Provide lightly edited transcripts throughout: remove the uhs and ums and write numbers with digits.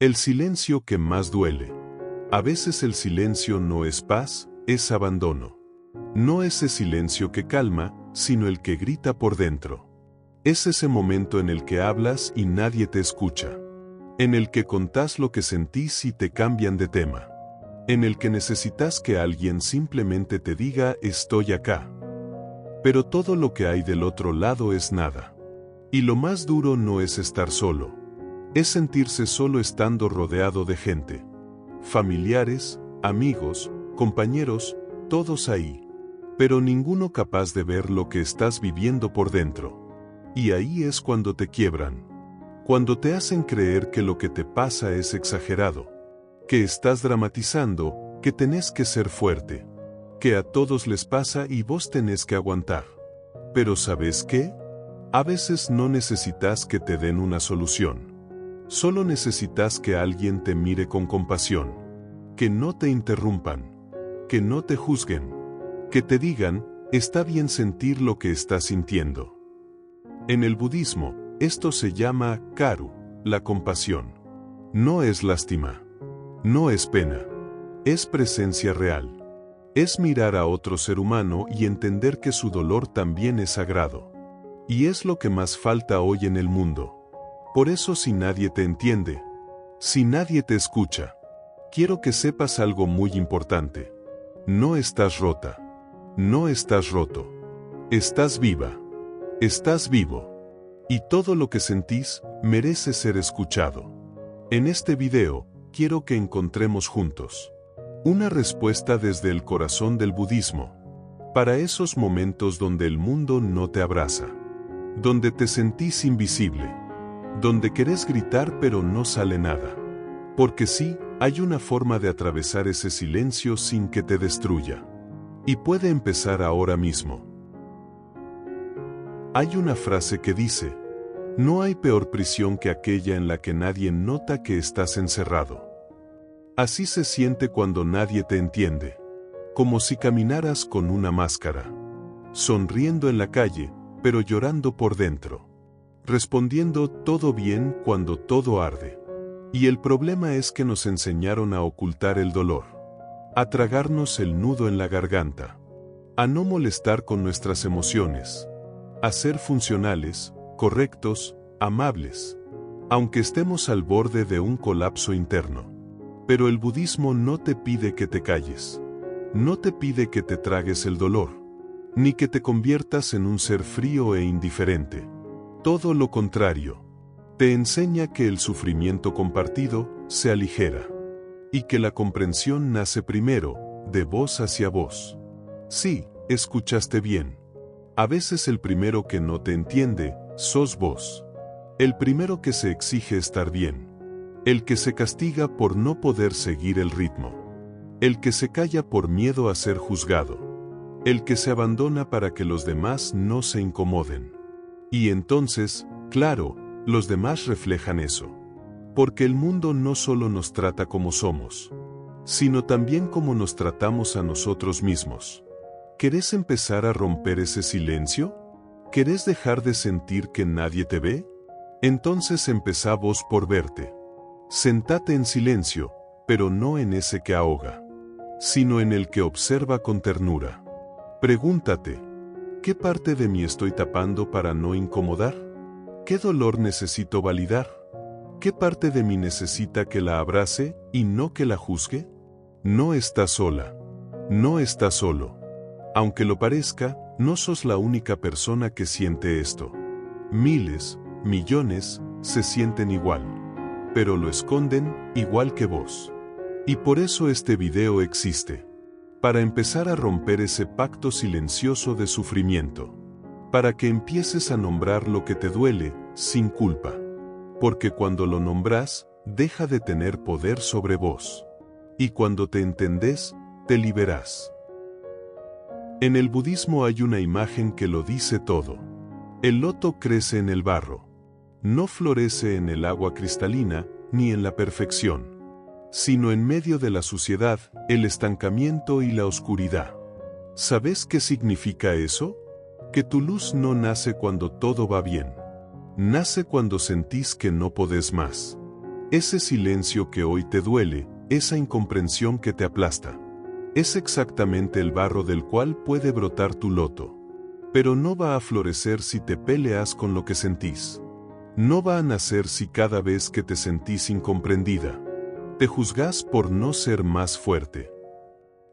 El silencio que más duele. A veces el silencio no es paz, es abandono. No ese silencio que calma, sino el que grita por dentro. Es ese momento en el que hablas y nadie te escucha. En el que contás lo que sentís y te cambian de tema. En el que necesitas que alguien simplemente te diga estoy acá. Pero todo lo que hay del otro lado es nada. Y lo más duro no es estar solo. Es sentirse solo estando rodeado de gente. Familiares, amigos, compañeros, todos ahí. Pero ninguno capaz de ver lo que estás viviendo por dentro. Y ahí es cuando te quiebran. Cuando te hacen creer que lo que te pasa es exagerado. Que estás dramatizando, que tenés que ser fuerte. Que a todos les pasa y vos tenés que aguantar. Pero ¿sabes qué? A veces no necesitas que te den una solución. Solo necesitas que alguien te mire con compasión. Que no te interrumpan. Que no te juzguen. Que te digan, está bien sentir lo que estás sintiendo. En el budismo, esto se llama karu, la compasión. No es lástima. No es pena. Es presencia real. Es mirar a otro ser humano y entender que su dolor también es sagrado. Y es lo que más falta hoy en el mundo. Por eso si nadie te entiende, si nadie te escucha, quiero que sepas algo muy importante. No estás rota. No estás roto. Estás viva. Estás vivo. Y todo lo que sentís merece ser escuchado. En este video, quiero que encontremos juntos una respuesta desde el corazón del budismo. Para esos momentos donde el mundo no te abraza. Donde te sentís invisible. Donde querés gritar pero no sale nada. Porque sí, hay una forma de atravesar ese silencio sin que te destruya. Y puede empezar ahora mismo. Hay una frase que dice, no hay peor prisión que aquella en la que nadie nota que estás encerrado. Así se siente cuando nadie te entiende. Como si caminaras con una máscara. Sonriendo en la calle, pero llorando por dentro. Respondiendo todo bien cuando todo arde. Y el problema es que nos enseñaron a ocultar el dolor. A tragarnos el nudo en la garganta. A no molestar con nuestras emociones. A ser funcionales, correctos, amables. Aunque estemos al borde de un colapso interno. Pero el budismo no te pide que te calles. No te pide que te tragues el dolor. Ni que te conviertas en un ser frío e indiferente. Todo lo contrario. Te enseña que el sufrimiento compartido se aligera. Y que la comprensión nace primero, de vos hacia vos. Sí, escuchaste bien. A veces el primero que no te entiende, sos vos. El primero que se exige estar bien. El que se castiga por no poder seguir el ritmo. El que se calla por miedo a ser juzgado. El que se abandona para que los demás no se incomoden. Y entonces, claro, los demás reflejan eso. Porque el mundo no solo nos trata como somos, sino también como nos tratamos a nosotros mismos. ¿Querés empezar a romper ese silencio? ¿Querés dejar de sentir que nadie te ve? Entonces empezá vos por verte. Sentate en silencio, pero no en ese que ahoga, sino en el que observa con ternura. Pregúntate, ¿qué parte de mí estoy tapando para no incomodar? ¿Qué dolor necesito validar? ¿Qué parte de mí necesita que la abrace y no que la juzgue? No estás sola. No estás solo. Aunque lo parezca, no sos la única persona que siente esto. Miles, millones, se sienten igual. Pero lo esconden, igual que vos. Y por eso este video existe. Para empezar a romper ese pacto silencioso de sufrimiento. Para que empieces a nombrar lo que te duele, sin culpa. Porque cuando lo nombrás, deja de tener poder sobre vos. Y cuando te entendés, te liberás. En el budismo hay una imagen que lo dice todo. El loto crece en el barro. No florece en el agua cristalina, ni en la perfección, sino en medio de la suciedad, el estancamiento y la oscuridad. ¿Sabes qué significa eso? Que tu luz no nace cuando todo va bien. Nace cuando sentís que no podés más. Ese silencio que hoy te duele, esa incomprensión que te aplasta, es exactamente el barro del cual puede brotar tu loto. Pero no va a florecer si te peleas con lo que sentís. No va a nacer si cada vez que te sentís incomprendida, te juzgás por no ser más fuerte.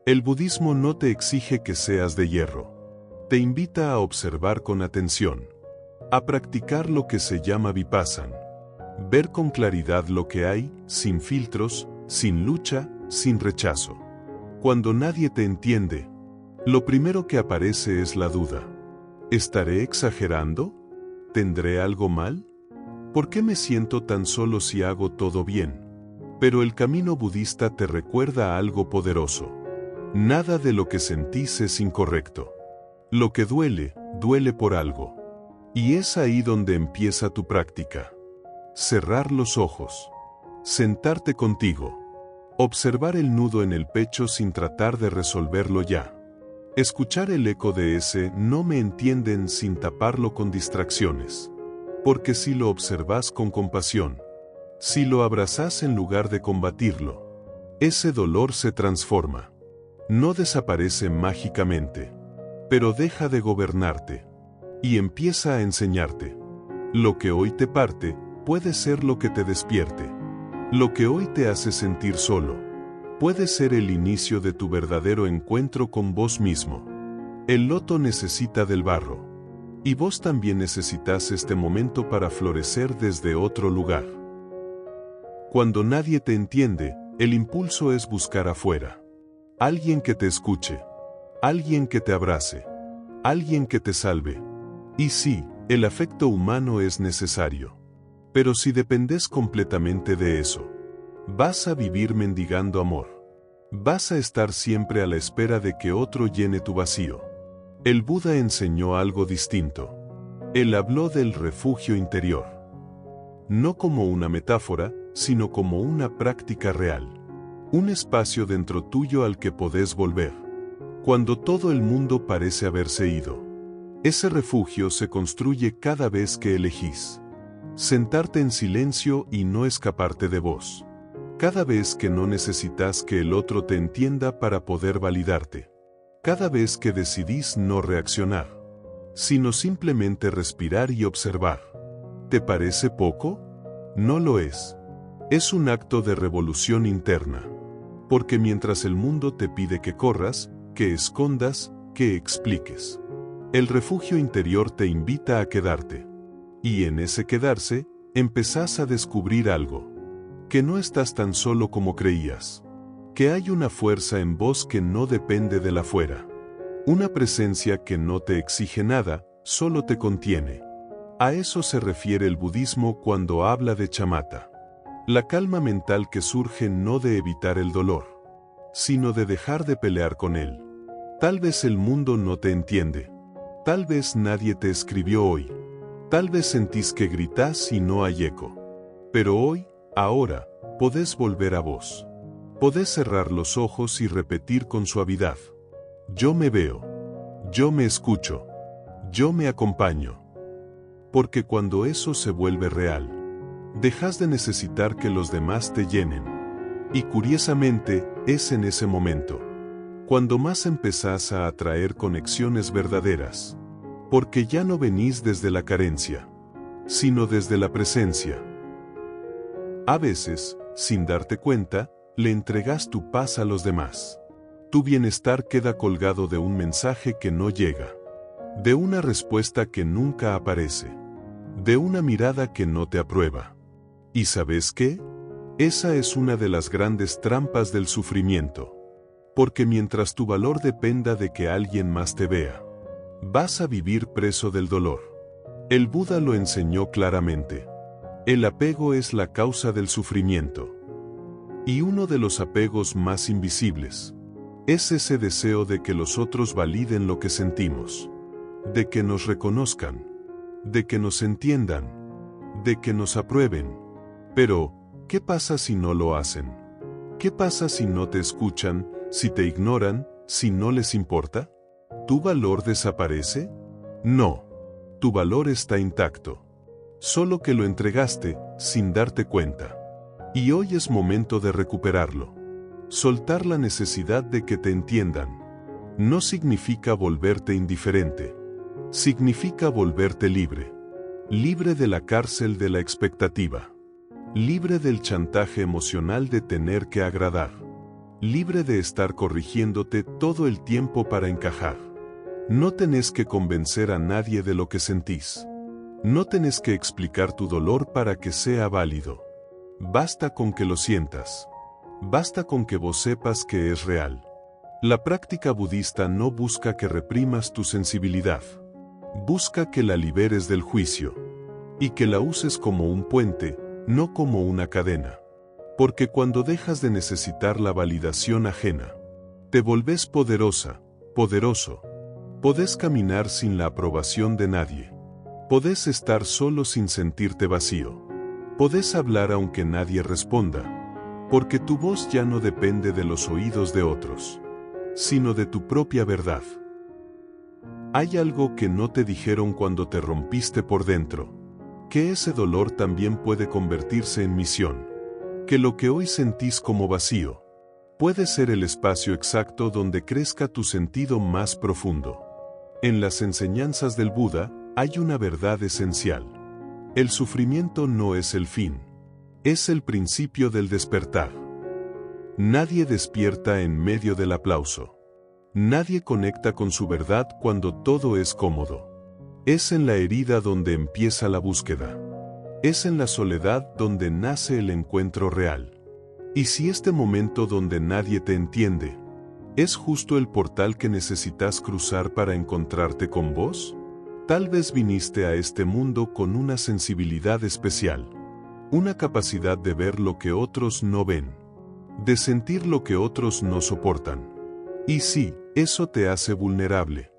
El budismo no te exige que seas de hierro. Te invita a observar con atención, a practicar lo que se llama vipassana. Ver con claridad lo que hay, sin filtros, sin lucha, sin rechazo. Cuando nadie te entiende, lo primero que aparece es la duda. ¿Estaré exagerando? ¿Tendré algo mal? ¿Por qué me siento tan solo si hago todo bien? Pero el camino budista te recuerda algo poderoso. Nada de lo que sentís es incorrecto. Lo que duele, duele por algo. Y es ahí donde empieza tu práctica. Cerrar los ojos. Sentarte contigo. Observar el nudo en el pecho sin tratar de resolverlo ya. Escuchar el eco de ese "no me entienden" sin taparlo con distracciones. Porque si lo observas con compasión, si lo abrazas en lugar de combatirlo, ese dolor se transforma. No desaparece mágicamente, pero deja de gobernarte y empieza a enseñarte. Lo que hoy te parte puede ser lo que te despierte. Lo que hoy te hace sentir solo puede ser el inicio de tu verdadero encuentro con vos mismo. El loto necesita del barro, y vos también necesitas este momento para florecer desde otro lugar. Cuando nadie te entiende, el impulso es buscar afuera. Alguien que te escuche, alguien que te abrace, alguien que te salve. Y sí, el afecto humano es necesario. Pero si dependes completamente de eso, vas a vivir mendigando amor. Vas a estar siempre a la espera de que otro llene tu vacío. El Buda enseñó algo distinto. Él habló del refugio interior. No como una metáfora, sino como una práctica real. Un espacio dentro tuyo al que podés volver. Cuando todo el mundo parece haberse ido. Ese refugio se construye cada vez que elegís sentarte en silencio y no escaparte de vos. Cada vez que no necesitas que el otro te entienda para poder validarte. Cada vez que decidís no reaccionar, sino simplemente respirar y observar. ¿Te parece poco? No lo es. Es un acto de revolución interna. Porque mientras el mundo te pide que corras, que escondas, que expliques, el refugio interior te invita a quedarte. Y en ese quedarse, empezás a descubrir algo. Que no estás tan solo como creías. Que hay una fuerza en vos que no depende de la afuera. Una presencia que no te exige nada, solo te contiene. A eso se refiere el budismo cuando habla de chamata. La calma mental que surge no de evitar el dolor, sino de dejar de pelear con él. Tal vez el mundo no te entiende. Tal vez nadie te escribió hoy. Tal vez sentís que gritás y no hay eco. Pero hoy, ahora, podés volver a vos. Podés cerrar los ojos y repetir con suavidad. Yo me veo. Yo me escucho. Yo me acompaño. Porque cuando eso se vuelve real, dejas de necesitar que los demás te llenen. Y curiosamente, es en ese momento cuando más empezás a atraer conexiones verdaderas. Porque ya no venís desde la carencia, sino desde la presencia. A veces, sin darte cuenta, le entregas tu paz a los demás. Tu bienestar queda colgado de un mensaje que no llega, de una respuesta que nunca aparece, de una mirada que no te aprueba. ¿Y sabes qué? Esa es una de las grandes trampas del sufrimiento. Porque mientras tu valor dependa de que alguien más te vea, vas a vivir preso del dolor. El Buda lo enseñó claramente. El apego es la causa del sufrimiento. Y uno de los apegos más invisibles es ese deseo de que los otros validen lo que sentimos, de que nos reconozcan, de que nos entiendan, de que nos aprueben. Pero, ¿qué pasa si no lo hacen? ¿Qué pasa si no te escuchan, si te ignoran, si no les importa? ¿Tu valor desaparece? No. Tu valor está intacto. Solo que lo entregaste, sin darte cuenta. Y hoy es momento de recuperarlo. Soltar la necesidad de que te entiendan. No significa volverte indiferente. Significa volverte libre. Libre de la cárcel de la expectativa. Libre del chantaje emocional de tener que agradar. Libre de estar corrigiéndote todo el tiempo para encajar. No tenés que convencer a nadie de lo que sentís. No tenés que explicar tu dolor para que sea válido. Basta con que lo sientas. Basta con que vos sepas que es real. La práctica budista no busca que reprimas tu sensibilidad. Busca que la liberes del juicio. Y que la uses como un puente, no como una cadena. Porque cuando dejas de necesitar la validación ajena, te volvés poderosa, poderoso. Podés caminar sin la aprobación de nadie. Podés estar solo sin sentirte vacío. Podés hablar aunque nadie responda. Porque tu voz ya no depende de los oídos de otros, sino de tu propia verdad. Hay algo que no te dijeron cuando te rompiste por dentro. Que ese dolor también puede convertirse en misión. Que lo que hoy sentís como vacío puede ser el espacio exacto donde crezca tu sentido más profundo. En las enseñanzas del Buda hay una verdad esencial. El sufrimiento no es el fin. Es el principio del despertar. Nadie despierta en medio del aplauso. Nadie conecta con su verdad cuando todo es cómodo. Es en la herida donde empieza la búsqueda. Es en la soledad donde nace el encuentro real. Y si este momento donde nadie te entiende es justo el portal que necesitas cruzar para encontrarte con vos, tal vez viniste a este mundo con una sensibilidad especial. Una capacidad de ver lo que otros no ven. De sentir lo que otros no soportan. Y sí, eso te hace vulnerable.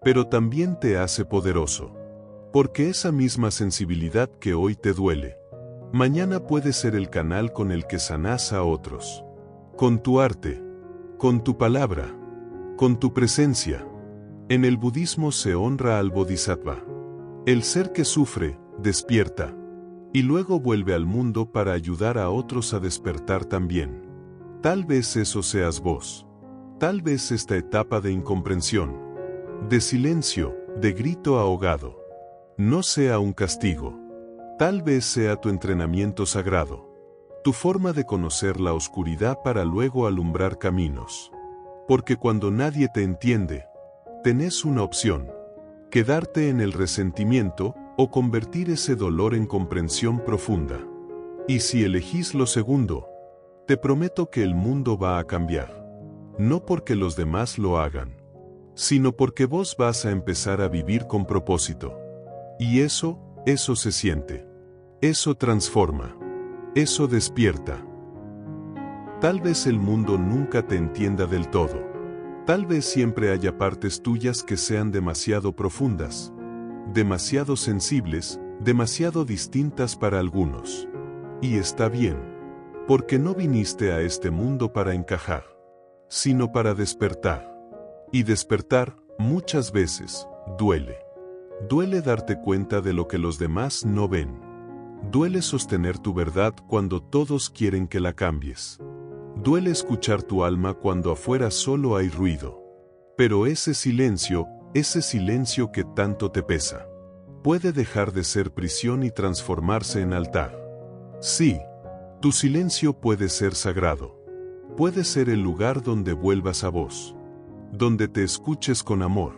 Pero también te hace poderoso. Porque esa misma sensibilidad que hoy te duele, mañana puede ser el canal con el que sanás a otros. Con tu arte, con tu palabra, con tu presencia. En el budismo se honra al bodhisattva. El ser que sufre, despierta. Y luego vuelve al mundo para ayudar a otros a despertar también. Tal vez eso seas vos. Tal vez esta etapa de incomprensión, de silencio, de grito ahogado, no sea un castigo. Tal vez sea tu entrenamiento sagrado. Tu forma de conocer la oscuridad para luego alumbrar caminos. Porque cuando nadie te entiende, tenés una opción. Quedarte en el resentimiento o convertir ese dolor en comprensión profunda. Y si elegís lo segundo, te prometo que el mundo va a cambiar. No porque los demás lo hagan, sino porque vos vas a empezar a vivir con propósito. Y eso se siente. Eso transforma. Eso despierta. Tal vez el mundo nunca te entienda del todo. Tal vez siempre haya partes tuyas que sean demasiado profundas, demasiado sensibles, demasiado distintas para algunos. Y está bien, porque no viniste a este mundo para encajar, sino para despertar. Y despertar, muchas veces, duele. Duele darte cuenta de lo que los demás no ven. Duele sostener tu verdad cuando todos quieren que la cambies. Duele escuchar tu alma cuando afuera solo hay ruido. Pero ese silencio que tanto te pesa, puede dejar de ser prisión y transformarse en altar. Sí, tu silencio puede ser sagrado. Puede ser el lugar donde vuelvas a vos. Donde te escuches con amor.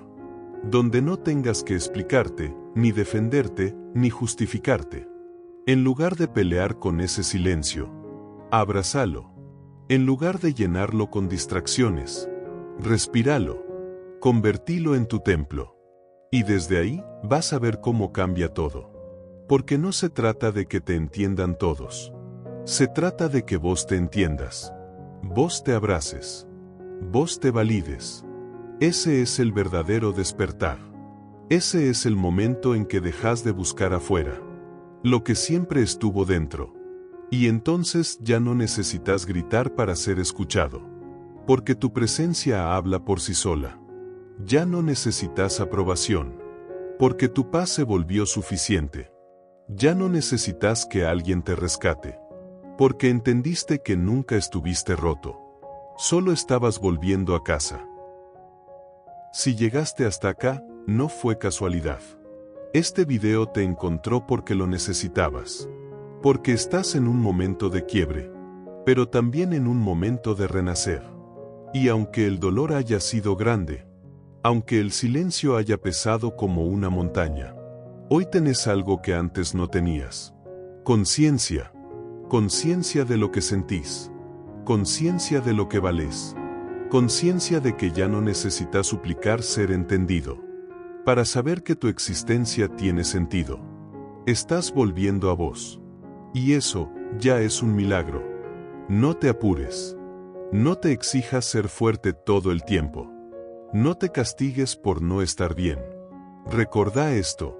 Donde no tengas que explicarte, ni defenderte, ni justificarte. En lugar de pelear con ese silencio, abrázalo. En lugar de llenarlo con distracciones, respíralo. Convertilo en tu templo. Y desde ahí, vas a ver cómo cambia todo. Porque no se trata de que te entiendan todos. Se trata de que vos te entiendas. Vos te abraces. Vos te valides. Ese es el verdadero despertar. Ese es el momento en que dejas de buscar afuera lo que siempre estuvo dentro. Y entonces ya no necesitas gritar para ser escuchado. Porque tu presencia habla por sí sola. Ya no necesitas aprobación. Porque tu paz se volvió suficiente. Ya no necesitas que alguien te rescate. Porque entendiste que nunca estuviste roto. Solo estabas volviendo a casa. Si llegaste hasta acá, no fue casualidad. Este video te encontró porque lo necesitabas. Porque estás en un momento de quiebre, pero también en un momento de renacer. Y aunque el dolor haya sido grande, aunque el silencio haya pesado como una montaña, hoy tenés algo que antes no tenías. Conciencia. Conciencia de lo que sentís. Conciencia de lo que valés. Conciencia de que ya no necesitas suplicar ser entendido. Para saber que tu existencia tiene sentido. Estás volviendo a vos. Y eso, ya es un milagro. No te apures. No te exijas ser fuerte todo el tiempo. No te castigues por no estar bien. Recordá esto.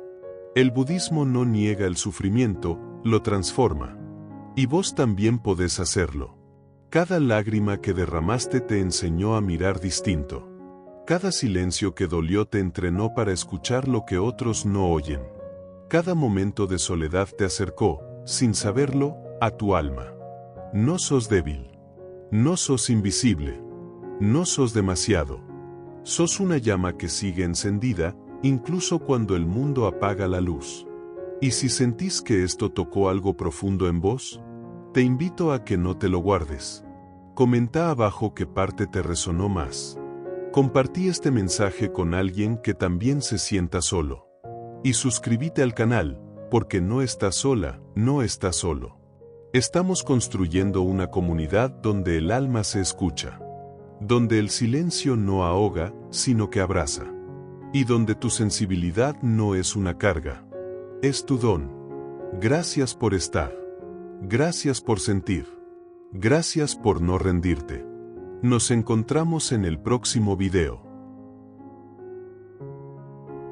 El budismo no niega el sufrimiento, lo transforma. Y vos también podés hacerlo. Cada lágrima que derramaste te enseñó a mirar distinto. Cada silencio que dolió te entrenó para escuchar lo que otros no oyen. Cada momento de soledad te acercó, sin saberlo, a tu alma. No sos débil. No sos invisible. No sos demasiado. Sos una llama que sigue encendida, incluso cuando el mundo apaga la luz. Y si sentís que esto tocó algo profundo en vos, te invito a que no te lo guardes. Comenta abajo qué parte te resonó más. Compartí este mensaje con alguien que también se sienta solo. Y suscríbete al canal, porque no estás sola, no estás solo. Estamos construyendo una comunidad donde el alma se escucha. Donde el silencio no ahoga, sino que abraza. Y donde tu sensibilidad no es una carga. Es tu don. Gracias por estar. Gracias por sentir. Gracias por no rendirte. Nos encontramos en el próximo video.